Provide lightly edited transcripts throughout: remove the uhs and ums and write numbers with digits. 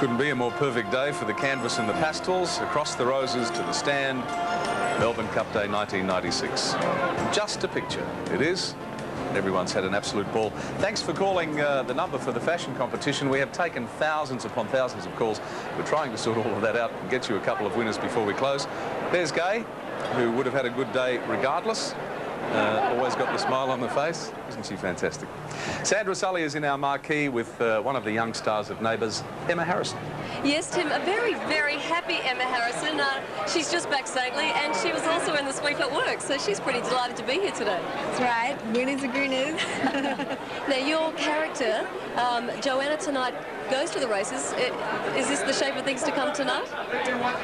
Couldn't be a more perfect day for the canvas and the pastels, across the roses to the stand. Melbourne Cup Day 1996. Just a picture, it is. Everyone's had an absolute ball. Thanks for calling the number for the fashion competition. We have taken thousands upon thousands of calls. We're trying to sort all of that out and get you a couple of winners before we close. There's Gay, who would have had a good day regardless. Always got the smile on the face. Isn't she fantastic? Sandra Sully is in our marquee with one of the young stars of Neighbours, Emma Harrison. Yes, Tim, a very, very happy Emma Harrison. She's just back safely, and she was also in the sweep at work, so she's pretty delighted to be here today. That's right. Winners are grinners. Now, your character, Joanna, tonight goes to the races. Is this the shape of things to come tonight?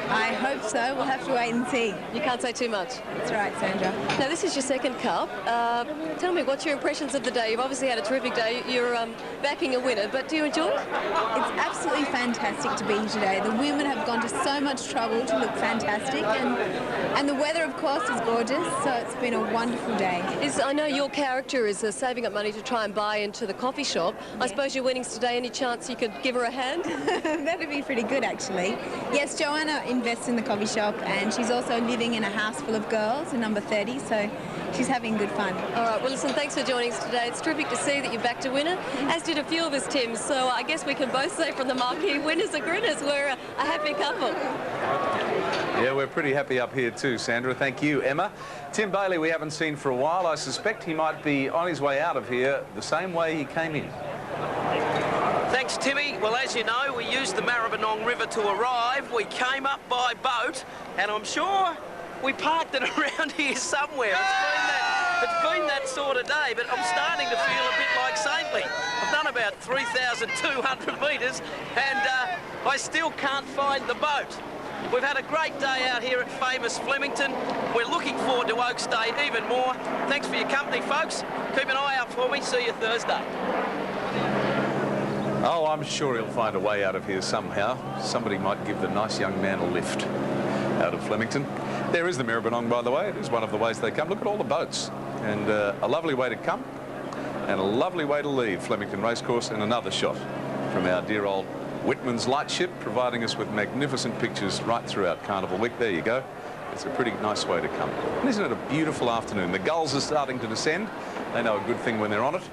I hope so. We'll have to wait and see. You can't say too much. That's right, Sandra. Now, this is your second cup. Tell me, what's your impressions of the day? You've obviously had a terrific day. You're backing a winner, but do you enjoy it? It's absolutely fantastic to be here today. The women have gone to so much trouble to look fantastic, and the weather, of course, is gorgeous, so it's been a wonderful day. I know your character is saving up money to try and buy into the coffee shop. Yeah. I suppose your winnings today, any chance you could give her a hand? That'd be pretty good, actually. Yes, Joanna invests in the coffee shop, and she's also living in a house full of girls in number 30, so she's having good fun. All right, well, listen, thanks for joining us today. It's terrific to see that you're back to winner, as did a few of us, Tim. So I guess we can both say from the marquee, winners are grinners. We're a happy couple. Yeah, we're pretty happy up here too, Sandra. Thank you, Emma. Tim Bailey we haven't seen for a while. I suspect he might be on his way out of here the same way he came in. Thanks, Timmy. Well, as you know, we used the Maribyrnong River to arrive. We came up by boat, and I'm sure we parked it around here somewhere. It's been that sort of day, but I'm starting to feel a bit like Saintly. I've done about 3,200 metres, and I still can't find the boat. We've had a great day out here at famous Flemington. We're looking forward to Oaks Day even more. Thanks for your company, folks. Keep an eye out for me. See you Thursday. Oh, I'm sure he'll find a way out of here somehow. Somebody might give the nice young man a lift out of Flemington. There is the Maribyrnong, by the way. It is one of the ways they come. Look at all the boats. And a lovely way to come and a lovely way to leave Flemington Racecourse, and another shot from our dear old Whitman's Lightship, providing us with magnificent pictures right throughout Carnival Week. There you go. It's a pretty nice way to come. And isn't it a beautiful afternoon? The gulls are starting to descend. They know a good thing when they're on it.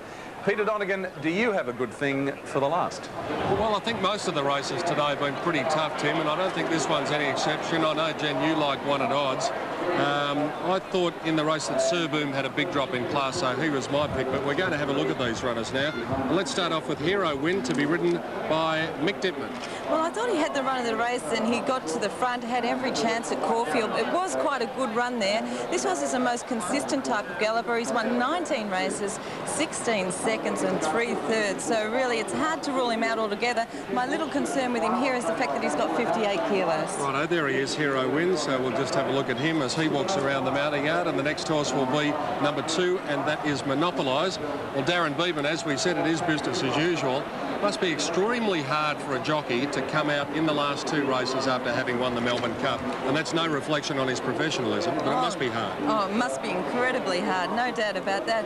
Peter Donegan, do you have a good thing for the last? Well, I think most of the races today have been pretty tough, Tim, and I don't think this one's any exception. I know, Jen, you like one at odds. I thought in the race that Sir Boom had a big drop in class, so he was my pick, but we're going to have a look at these runners now. And let's start off with Hero Win, to be ridden by Mick Dittman. Well, I thought he had the run of the race, and he got to the front, had every chance at Caulfield. It was quite a good run there. This horse is the most consistent type of galloper. He's won 19 races, 16 seconds and 3/3. So really, it's hard to rule him out altogether. My little concern with him here is the fact that he's got 58 kilos. Righto, there he is, Hero Win. So we'll just have a look at him as he walks around the mounting yard, and the next horse will be number 2, and that is Monopolise. Well, Darren Beadman, as we said, it is business as usual. Must be extremely hard for a jockey to come out in the last 2 races after having won the Melbourne Cup. And that's no reflection on his professionalism, but it must be hard. Oh, it must be incredibly hard, no doubt about that.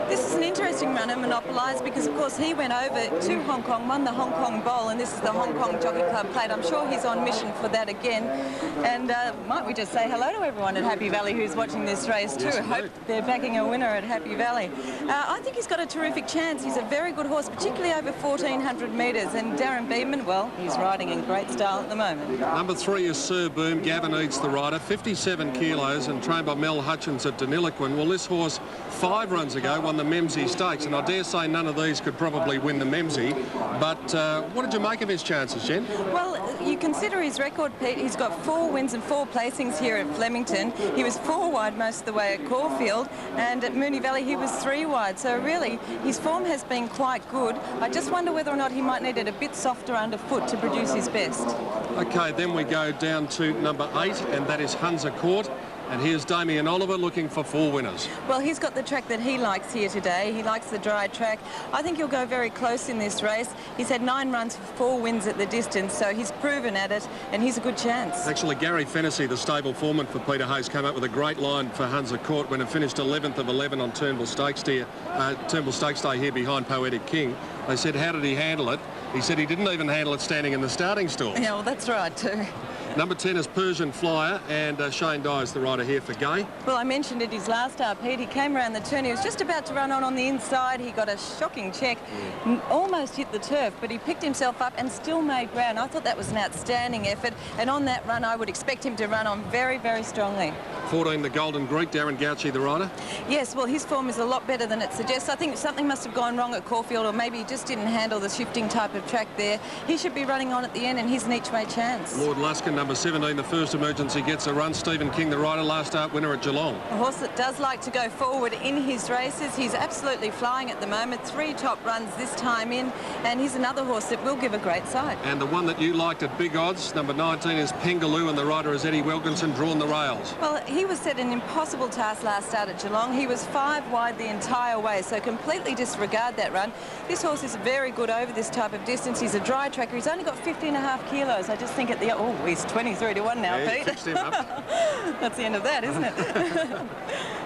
This is an interesting runner, Monopolise, because, of course, he went over to Hong Kong, won the Hong Kong Bowl, and this is the Hong Kong Jockey Club Plate. I'm sure he's on mission for that again. And might we just say hello to everyone at Happy Valley who's watching this race too. Yes, I hope they're backing a winner at Happy Valley. I think he's got a terrific chance. He's a very good horse, particularly over 1,400 metres. And Darren Beadman, well, he's riding in great style at the moment. Number 3 is Sir Boom. Gavin Eats, the rider, 57 kilos, and trained by Mel Hutchins at Deniliquin. Well, this horse 5 runs ago won the Memsie Stakes, and I dare say none of these could probably win the Memsie. But what did you make of his chances, Jen? Well, you consider his record, Pete. He's got 4 wins and 4 placings here at Flemington. He was 4 wide most of the way at Caulfield, and at Moonee Valley he was 3 wide. So really, his form has been quite good. I just wonder whether or not he might need it a bit softer underfoot to produce his best. Okay, then we go down to number 8, and that is Hunza Court. And here's Damien Oliver looking for 4 winners. Well, he's got the track that he likes here today. He likes the dry track. I think he'll go very close in this race. He's had 9 runs for 4 wins at the distance, so he's proven at it, and he's a good chance. Actually, Gary Fennessy, the stable foreman for Peter Hayes, came up with a great line for Hunza Court when it finished 11th of 11 on Turnbull Stakes Day here behind Poetic King. They said, how did he handle it? He said he didn't even handle it standing in the starting stall. Yeah, well, that's right too. Number 10 is Persian Flyer, and Shane Dye is the rider here for Gay. Well, I mentioned it his last start, Pete. He came around the turn. He was just about to run on the inside. He got a shocking check, almost hit the turf, but he picked himself up and still made ground. I thought that was an outstanding effort, and on that run, I would expect him to run on very, very strongly. 14, the Golden Greek, Darren Gauci, the rider. Yes, well, his form is a lot better than it suggests. I think something must have gone wrong at Caulfield, or maybe he just didn't handle the shifting type of track there. He should be running on at the end, and he's an each-way chance. Lord Luskin, number 17, the first emergency, gets a run. Stephen King, the rider, last start winner at Geelong. A horse that does like to go forward in his races. He's absolutely flying at the moment. 3 top runs this time in, and he's another horse that will give a great sight. And the one that you liked at big odds, number 19, is Pengaloo, and the rider is Eddie Wilkinson, drawn the rails. Well, he was set an impossible task last start at Geelong. He was 5 wide the entire way, so completely disregard that run. This horse is very good over this type of distance. He's a dry tracker. He's only got 50.5 kilos. I just think at the... Oh, he's 23 to 1 now, Yeah, Pete. fixed him up. That's the end of that, isn't it?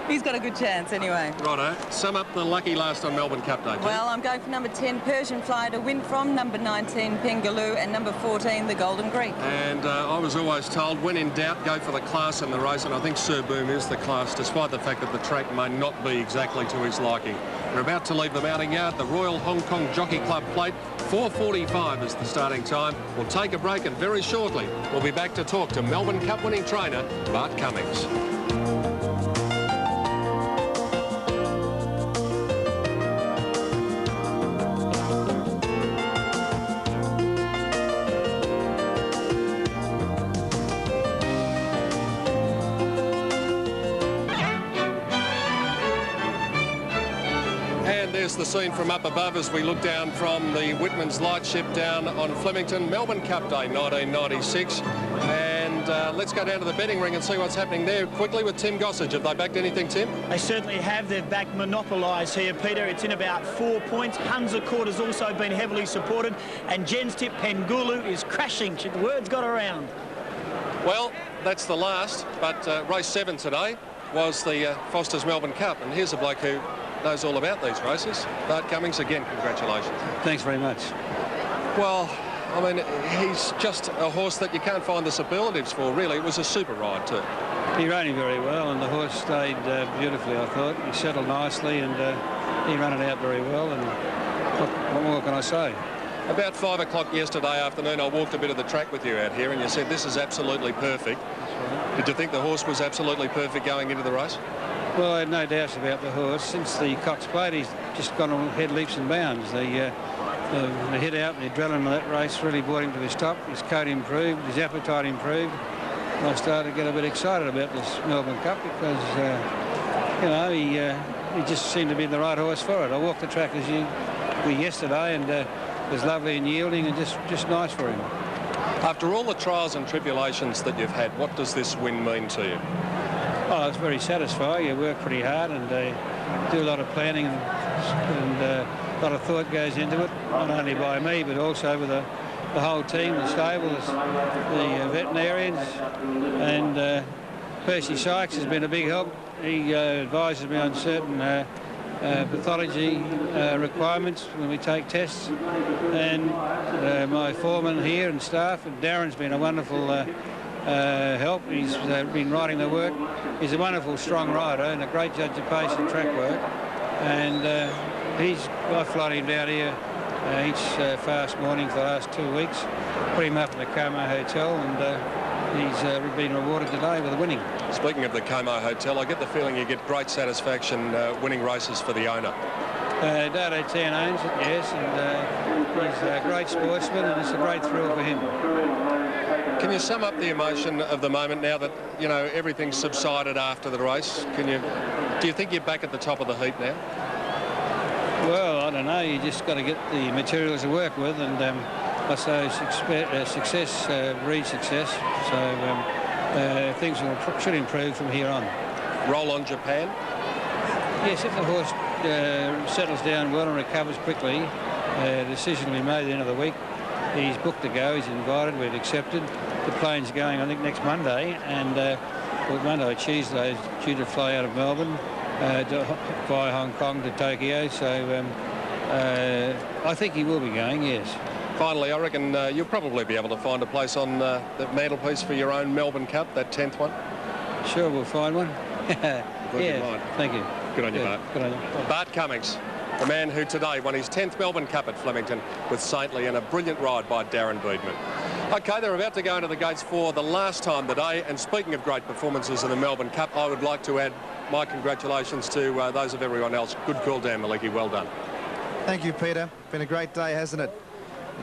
He's got a good chance anyway. Righto. Sum up the lucky last on Melbourne Cup Day. Well, I'm going for number 10, Persian Flyer, to win from number 19, Pengaloo, and number 14, the Golden Greek. And I was always told, when in doubt, go for the class in the race, and I think Sir Boom is the class, despite the fact that the track may not be exactly to his liking. We're about to leave the mounting yard, the Royal Hong Kong Jockey Club plate. 4:45 is the starting time. We'll take a break, and very shortly we'll be back to talk to Melbourne Cup winning trainer Bart Cummings. The scene from up above as we look down from the Whitman's Lightship down on Flemington, Melbourne Cup Day 1996. And let's go down to the betting ring and see what's happening there quickly with Tim Gossage. Have they backed anything, Tim? They certainly have. They've backed Monopolise here, Peter. It's in about 4 points. Hunza Court has also been heavily supported, and Jen's tip Pengaloo is crashing. The word's got around. Well, that's the last, but race 7 today was the Foster's Melbourne Cup, and here's a bloke who knows all about these races. Bart Cummings, again, congratulations. Thanks very much. Well, I mean, he's just a horse that you can't find the superlatives for, really. It was a super ride, too. He ran him very well, and the horse stayed beautifully, I thought. He settled nicely, and he ran it out very well, and what more can I say? About 5 o'clock yesterday afternoon, I walked a bit of the track with you out here, and you said this is absolutely perfect. Right. Did you think the horse was absolutely perfect going into the race? Well, I had no doubts about the horse. Since the Cox Plate, he's just gone on head leaps and bounds. The hit out and the adrenaline of that race really brought him to his top. His coat improved, his appetite improved. And I started to get a bit excited about this Melbourne Cup because, you know, he just seemed to be the right horse for it. I walked the track as you were yesterday, and it was lovely and yielding and just nice for him. After all the trials and tribulations that you've had, what does this win mean to you? Oh, it's very satisfying. You work pretty hard and do a lot of planning and a lot of thought goes into it, not only by me but also with the whole team, the stables, the veterinarians, and Percy Sykes has been a big help. He advises me on certain pathology requirements when we take tests, and my foreman here and staff, and Darren's been a wonderful help. He's been riding the work. He's a wonderful strong rider and a great judge of pace and track work, and I've flown him down here each fast morning for the last 2 weeks, put him up in the Como Hotel, and he's been rewarded today with a winning. Speaking of the Como Hotel, I get the feeling you get great satisfaction winning races for the owner. Dado Tan owns it, yes, and he's a great sportsman, and it's a great thrill for him. Can you sum up the emotion of the moment now that, you know, everything's subsided after the race? Do you think you're back at the top of the heap now? Well, I don't know. You just got to get the materials to work with, and I say success breeds success. So things should improve from here on. Roll on Japan. Yes, if the horse settles down well and recovers quickly, the decision will be made at the end of the week. He's booked to go, he's invited, we've accepted. The plane's going, I think, next Monday, and Monday or Tuesday is due to fly out of Melbourne via Hong Kong to Tokyo, so I think he will be going, yes. Finally, I reckon you'll probably be able to find a place on the mantelpiece for your own Melbourne Cup, that 10th one. Sure, we'll find one. Yeah, thank you. Good on you, Yeah, Bart. good on you. Bart Cummings, the man who today won his 10th Melbourne Cup at Flemington with Saintly, and a brilliant ride by Darren Beadman. OK, they're about to go into the gates for the last time today, and speaking of great performances in the Melbourne Cup, I would like to add my congratulations to those of everyone else. Good call, Dan Maliki, well done. Thank you, Peter. Been a great day, hasn't it?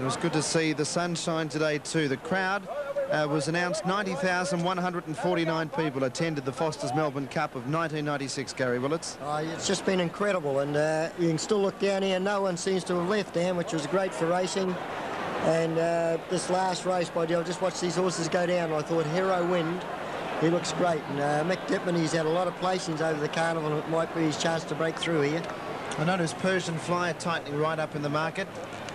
It was good to see the sunshine today too. The crowd was announced. 90,149 people attended the Foster's Melbourne Cup of 1996, Gary Willits. It's just been incredible, and you can still look down here. No one seems to have left, Dan, which was great for racing. And this last race, by deal, just watch these horses go down. I thought Hero Wind, he looks great. And Mick Dittman, he's had a lot of placings over the carnival, and it might be his chance to break through here. I noticed Persian Flyer tightening right up in the market.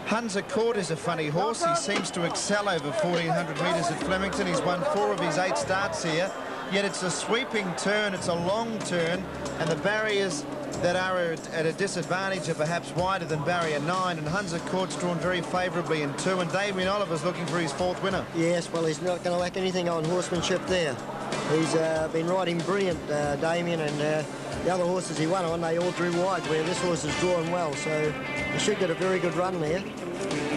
Hunza Court is a funny horse. He seems to excel over 1,400 metres at Flemington. He's won 4 of his 8 starts here. Yet it's a sweeping turn, it's a long turn, and the barriers that are at a disadvantage are perhaps wider than barrier 9, and Hunza Court's drawn very favourably in 2, and Damien Oliver's looking for his 4th winner. Yes, well, he's not going to lack anything on horsemanship there. He's been riding brilliant, Damien, and the other horses he won on, they all drew wide, where this horse is drawn well, so he should get a very good run there.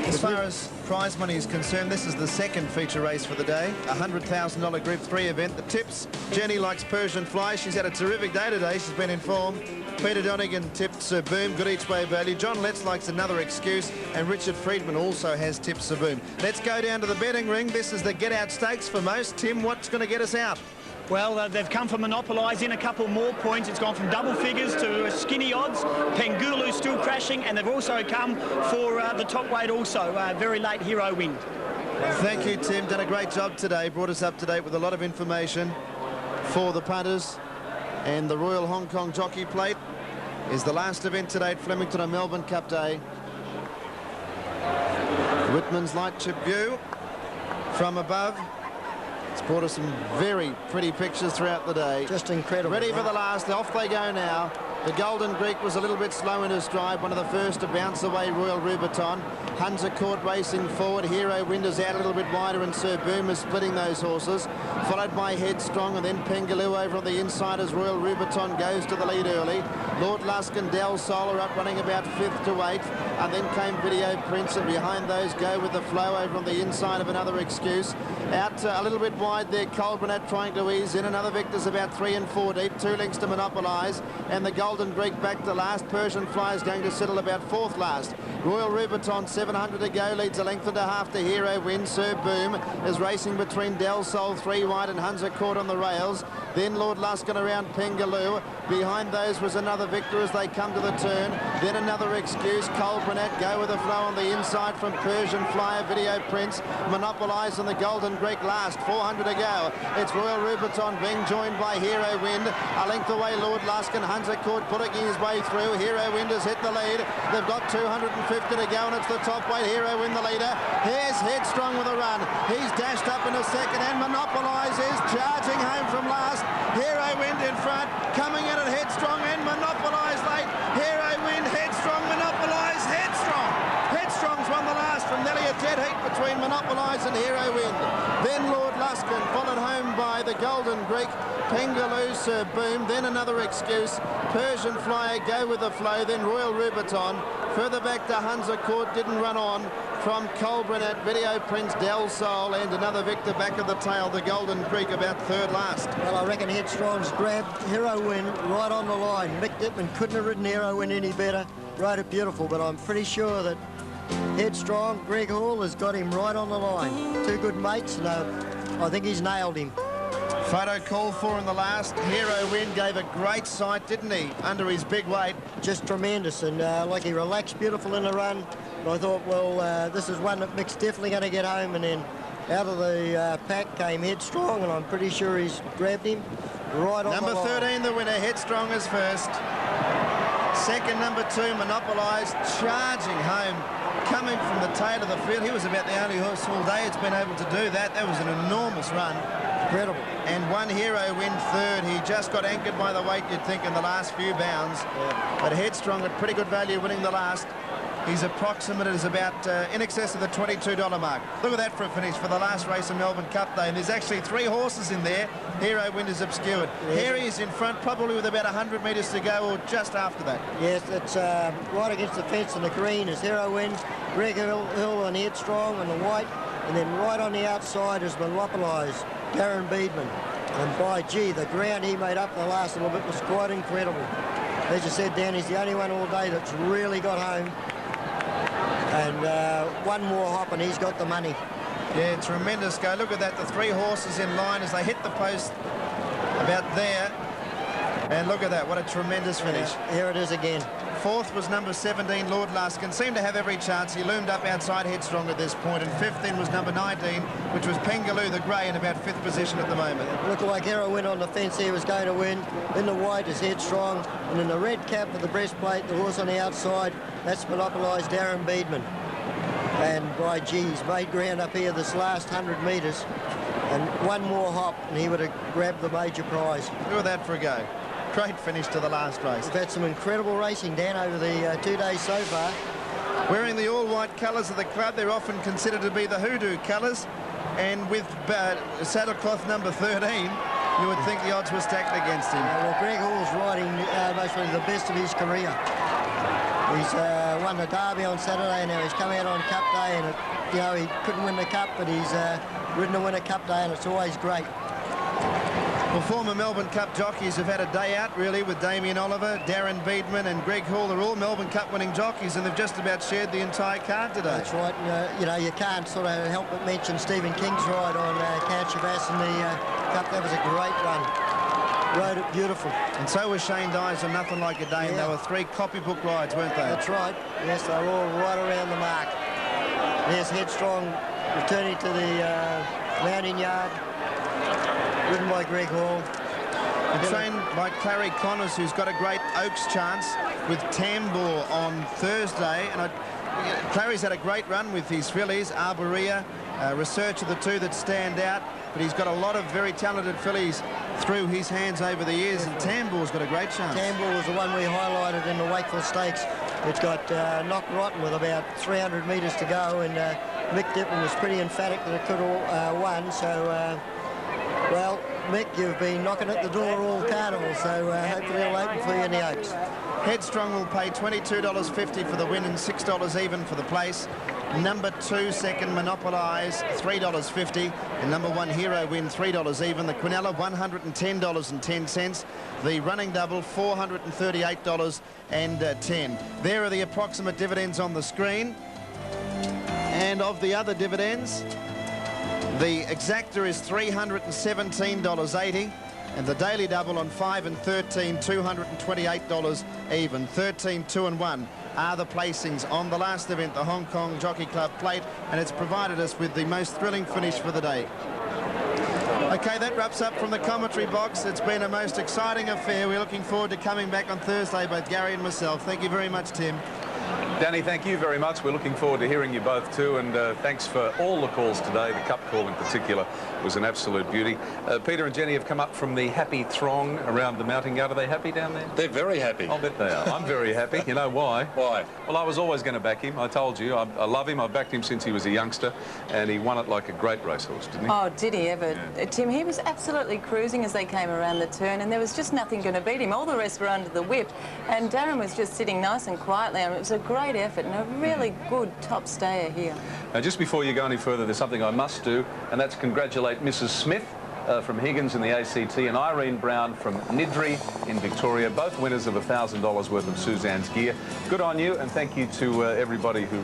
As far as prize money is concerned, this is the second feature race for the day, a $100,000 Group 3 event. The tips, Jenny likes Persian Fly. She's had a terrific day today, she's been informed. Peter Donegan tipped Sir Boom, good each way value. John Letts likes Another Excuse, and Richard Friedman also has tipped Sir Boom. Let's go down to the betting ring. This is the Get Out Stakes for most. Tim, what's going to get us out? Well, they've come for Monopolise in a couple more points. It's gone from double figures to skinny odds. Pengulu still crashing, and they've also come for the top weight also. Very late Hero Wind. Thank you, Tim. Done a great job today. Brought us up to date with a lot of information for the punters. And the Royal Hong Kong Jockey Plate is the last event today at Flemington on Melbourne Cup Day. Whitman's Light Chip View from above. It's brought us some very pretty pictures throughout the day. Just incredible. Ready for the last. Off they go now. The Golden Greek was a little bit slow in his stride. One of the first to bounce away, Royal Rubiton. Hunza Court racing forward. Hero Wind is out a little bit wider, and Sir Boom is splitting those horses. Followed by Headstrong, and then Pengulu over on the inside as Royal Rubiton goes to the lead early. Lord Lusk and Del Sol are up running about 5th to 8th. And then came Video Prince, and behind those Go With The Flow over on the inside of Another Excuse. Out a little bit wide there, Colburnett trying to ease in. Another Victor's about 3 and 4 deep. 2 lengths to Monopolise. And the Golden Greek back to last. Persian Fly is going to settle about 4th last. Royal Rubiton, 700 to go, leads a length and a half to Hero Wind. Sir Boom is racing between Del Sol 3 wide and Hunza Court on the rails. Then Lord Luskin around Pengulu. Behind those was Another Victor as they come to the turn. Then Another Excuse. Colburnett Go With The Flow on the inside from Persian Flyer. Video Prince Monopolise and the Golden Greek last. 400 to go. It's Royal Rubiton being joined by Hero Wind. A length away Lord Luskin. Hunza Court putting his way through. Hero Wind has hit the lead. They've got 250 to go, and it's the top weight. Hero Wind the leader. Here's Headstrong with a run. He's dashed up in a second, and Monopolise is charging home from last. Hero Wind in front, coming in at Headstrong, and Monopolise late. Hero Wind, Headstrong, Monopolise, Headstrong. Headstrong's won the last from nearly a dead heat between Monopolise and Hero Wind. Then Lord Luskin, followed home by the Golden Greek, Pengulu, Sir Boom, then Another Excuse, Persian Flyer, Go With The Flow, then Royal Rubiton. Further back to Hunza Court, didn't run on from Colburnett, Video Prince, Del Sol, and Another Victor back of the tail, the Golden Creek, about 3rd last. Well, I reckon Headstrong's grabbed Hero Wind right on the line. Mick Dittman couldn't have ridden Hero Wind any better. Rode it beautiful, but I'm pretty sure that Headstrong, Greg Hall, has got him right on the line. 2 good mates, and I think he's nailed him. Photo call for in the last. Hero Wind gave a great sight, didn't he, under his big weight? Just tremendous, and like he relaxed beautiful in the run. But I thought, well, this is one that Mick's definitely going to get home, and then Out of the pack came Headstrong, and I'm pretty sure he's grabbed him right on Number the line. 13, the winner, Headstrong is first. Second, number 2, Monopolised, charging home, coming from the tail of the field. He was about the only horse all day that's been able to do that. That was an enormous run. Incredible. And One Hero Win third. He just got anchored by the weight, you'd think, in the last few bounds. Yeah. But Headstrong at pretty good value winning the last. He's approximate is about in excess of the $22 mark. Look at that for a finish for the last race of Melbourne Cup Day. And there's actually 3 horses in there. Hero Win is obscured. Yes. Harry is in front, probably with about 100 metres to go or just after that. Yes, it's right against the fence in the green is Hero Win, Greg Hill and Headstrong on the white, and then right on the outside is Monopolised, Darren Beedman. And by gee, the ground he made up the last little bit was quite incredible. As you said, Dan, he's the only one all day that's really got home. And one more hop and he's got the money. Yeah, tremendous go. Look at that, the 3 horses in line as they hit the post about there. And look at that, what a tremendous finish. Here it is again. Fourth was number 17, Lord Luskin. Seemed to have every chance. He loomed up outside Headstrong at this point. And fifth in was number 19, which was Pengaloo the Grey in about 5th position at the moment. Looked like Hero Win on the fence here was going to win. In the white is Headstrong. And in the red cap with the breastplate, the horse on the outside, that's Monopolised Darren Beedman. And by gee, he's made ground up here this last 100 metres. And one more hop and he would have grabbed the major prize. Look at that for a go. Great finish to the last race. We've had some incredible racing, Dan, over the 2 days so far. Wearing the all-white colours of the club, they're often considered to be the hoodoo colours. And with saddlecloth number 13, you would think the odds were stacked against him. Well, Greg Hall's riding mostly the best of his career. He's won the Derby on Saturday, and now he's come out on Cup Day, and you know, he couldn't win the Cup, but he's ridden to win a Cup Day, and it's always great. Well, former Melbourne Cup jockeys have had a day out, really, with Damien Oliver, Darren Beedman and Greg Hall. They're all Melbourne Cup winning jockeys, and they've just about shared the entire card today. That's right. And, you know, you can't sort of help but mention Stephen King's ride on Count Chavas in the Cup. That was a great run. Rode it beautiful. And so was Shane Dyes on Nothing Like a Dame. Yeah. They were 3 copybook rides, weren't they? That's right. Yes, they were all right around the mark. There's Headstrong returning to the mounting yard, ridden by Greg Hall. And trained by Clary Connors, who's got a great Oaks chance with Tambor on Thursday. And Clary's had a great run with his fillies, Arborea, Research are the 2 that stand out. But he's got a lot of very talented fillies through his hands over the years, and Tambor's got a great chance. Tambor was the one we highlighted in the Wakeful Stakes. It's got Knock Rotten with about 300 metres to go, and Mick Dippen was pretty emphatic that it could have won. So, well, Mick, you've been knocking at the door all carnival, so hopefully it'll open for you in the Oaks. Headstrong will pay $22.50 for the win and $6 even for the place. Number 2, second, Monopolised, $3.50. And number 1, Hero Win, $3 even. The Quinella, $110.10. The running double, $438.10. There are the approximate dividends on the screen. And of the other dividends, the exacta is $317.80. And the daily double on 5 and 13, $228 even. 13, 2 and 1 are the placings on the last event, the Hong Kong Jockey Club Plate, and it's provided us with the most thrilling finish for the day. Okay, that wraps up from the commentary box. It's been a most exciting affair. We're looking forward to coming back on Thursday, both Gary and myself. Thank you very much, Tim. Danny, thank you very much. We're looking forward to hearing you both too, and thanks for all the calls today. The Cup call in particular was an absolute beauty. Peter and Jenny have come up from the happy throng around the mounting yard. Are they happy down there? They're very happy. I'll bet they are. I'm very happy. You know why? Why? Well, I was always going to back him. I told you. I love him. I've backed him since he was a youngster, and he won it like a great racehorse, didn't he? Oh, did he ever? Yeah. Tim, he was absolutely cruising as they came around the turn, and there was just nothing going to beat him. All the rest were under the whip, and Darren was just sitting nice and quietly. I mean, it was a great effort and a really good top stayer here. Now, just before you go any further, there's something I must do, and that's congratulate Mrs. Smith from Higgins in the ACT and Irene Brown from Nidri in Victoria, both winners of $1,000 worth of Suzanne's gear. Good on you, and thank you to everybody who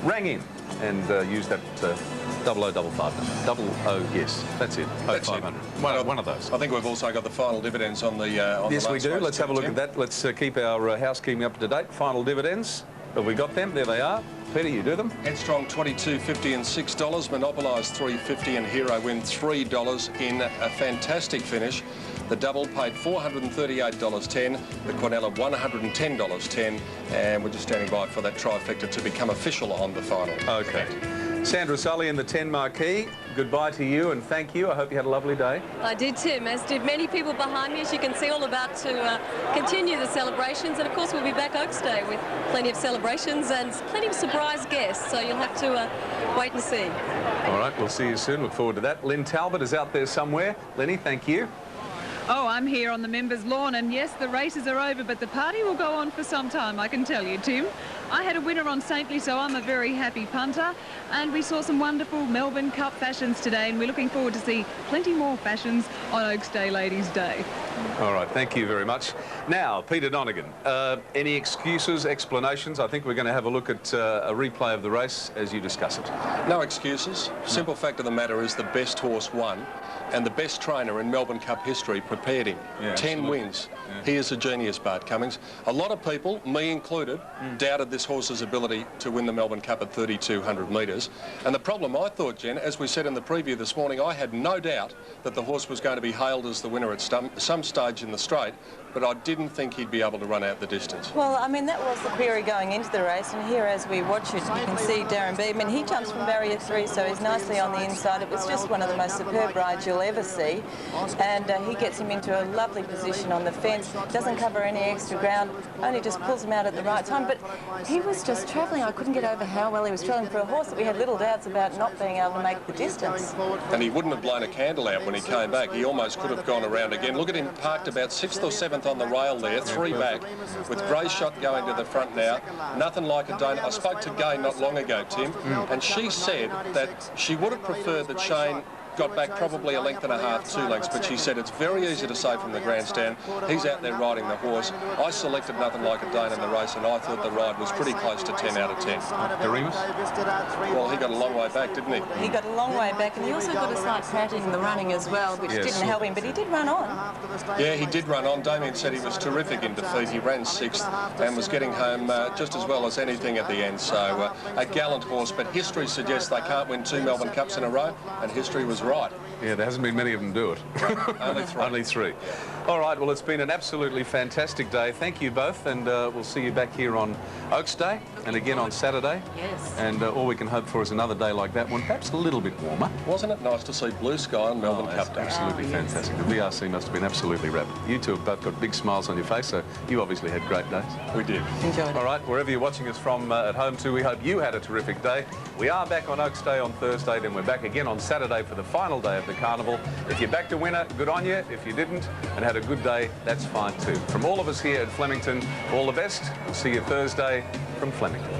rang in and used that 0055 number. 00, yes, that's it. That's 0500. it. One of those. I think we've also got the final dividends on the yes, the we do. race Let's have a look Tim. at that. Let's keep our housekeeping up to date. Final dividends. Have we got them? There they are. Peter, you do them. Headstrong $22.50 and $6. Monopolise $3.50 and Hero Win $3 in a fantastic finish. The double paid $438.10, the Quinella $110.10, and we're just standing by for that trifecta to become official on the final. Okay. Sandra Sully in the 10 marquee, goodbye to you and thank you. I hope you had a lovely day. I did, Tim, as did many people behind me, as you can see, all about to continue the celebrations. And of course, we'll be back Oaks Day with plenty of celebrations and plenty of surprise guests. So you'll have to wait and see. All right, we'll see you soon. Look forward to that. Lynn Talbot is out there somewhere. Lenny, thank you. Oh, I'm here on the members' lawn, and yes, the races are over, but the party will go on for some time, I can tell you, Tim. I had a winner on Saintly, so I'm a very happy punter, and we saw some wonderful Melbourne Cup fashions today, and we're looking forward to see plenty more fashions on Oaks Day Ladies' Day. All right, thank you very much. Now, Peter Donegan, any excuses, explanations? I think we're going to have a look at a replay of the race as you discuss it. No excuses. Simple fact of the matter is the best horse won, and the best trainer in Melbourne Cup history prepared him. Yeah, 10 wins. Yeah. He is a genius, Bart Cummings. A lot of people, me included, doubted this horse's ability to win the Melbourne Cup at 3,200 metres. And the problem, I thought, Jen, as we said in the preview this morning, I had no doubt that the horse was going to be hailed as the winner at some stage in the straight, but I didn't think he'd be able to run out the distance. Well, I mean, that was the query going into the race, and here as we watch it, you can see Darren Beadman. He jumps from barrier 3, so he's nicely on the inside. It was just one of the most superb rides you'll ever see, and he gets him into a lovely position on the fence, doesn't cover any extra ground, only just pulls him out at the right time, but he was just travelling. I couldn't get over how well he was travelling for a horse that we had little doubts about not being able to make the distance. And he wouldn't have blown a candle out when he came back. He almost could have gone around again. Look at him parked about 6th or 7th on the rail there, 3 back, with Grey Shot going to the front now. Nothing like a donut. I spoke to Gay not long ago, Tim, and she said that she would have preferred that Shane got back probably a length and a half, 2 lengths, but she said it's very easy to say from the grandstand. He's out there riding the horse. I selected Nothing Like a Dane in the race, and I thought the ride was pretty close to 10 out of 10. Doremus? Well, he got a long way back, didn't he? He got a long way back, and he also got a slight cratting in the running as well, which didn't help him, but he did run on. Yeah, he did run on. Damien said he was terrific in defeat. He ran 6th and was getting home just as well as anything at the end. So a gallant horse, but history suggests they can't win 2 Melbourne Cups in a row, and history was right. Yeah, there hasn't been many of them do it. Only 3. Only 3. All right, well, it's been an absolutely fantastic day. Thank you both, and we'll see you back here on Oaks Day and again on Saturday. Yes. And all we can hope for is another day like that one, perhaps a little bit warmer. Wasn't it nice to see blue sky on Melbourne Cup Day? Absolutely fantastic. The VRC must have been absolutely rapid. You two have both got big smiles on your face, so you obviously had great days. We did. Enjoyed it. All right, wherever you're watching us from at home too, we hope you had a terrific day. We are back on Oaks Day on Thursday, then we're back again on Saturday for the final day of the carnival. If you're back to winner, good on you. If you didn't and had a good day, that's fine too. From all of us here at Flemington, all the best. We'll see you Thursday from Flemington.